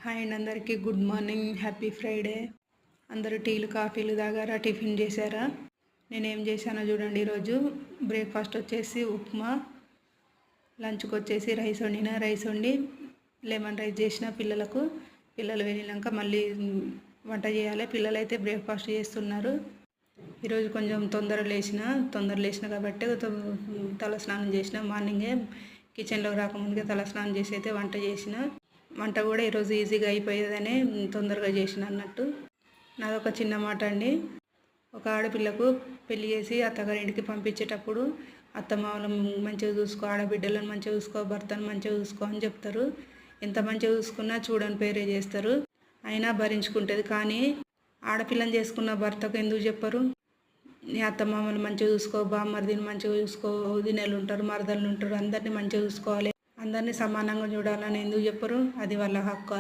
Hi అండి, అందరికీ good morning, happy Friday. అందరూ టీలు కాఫీలు తాగారా, టిఫిన్ చేశారా? నేనేం చేశానో చూడండి. ఈరోజు బ్రేక్ఫాస్ట్ వచ్చేసి ఉప్మా, లంచ్కి వచ్చేసి రైస్ వండి లెమన్ రైస్ చేసిన పిల్లలు వెళ్ళినాక మళ్ళీ వంట చేయాలి. పిల్లలు అయితే బ్రేక్ఫాస్ట్ చేస్తున్నారు. ఈరోజు కొంచెం తొందర లేచిన కాబట్టి తల స్నానం చేసిన. మార్నింగే కిచెన్లోకి రాకముందుకే తల స్నానం చేసి అయితే వంట కూడా ఈరోజు ఈజీగా అయిపోయేదనే తొందరగా చేసిన అన్నట్టు. నాదొక చిన్న మాట అండి. ఒక ఆడపిల్లకు పెళ్లి చేసి అత్తగారింటికి పంపించేటప్పుడు అత్తమామలు మంచిగా చూసుకో, ఆడబిడ్డలను మంచిగా చూసుకో, భర్తను మంచిగా చూసుకో అని చెప్తారు. ఎంత మంచిగా చూసుకున్నా చూడని పేరే చేస్తారు, అయినా భరించుకుంటుంది. కానీ ఆడపిల్లని చేసుకున్న భర్తకు ఎందుకు చెప్పరు? నీ అత్తమామలు మంచిగా చూసుకో, బామ్మర్దిని మంచిగా చూసుకో, వదినలు ఉంటారు, మరదలు ఉంటారు, అందరినీ మంచిగా చూసుకోవాలి, అందరినీ సమానంగా చూడాలని ఎందుకు చెప్పరు? అది వాళ్ళ హక్కు.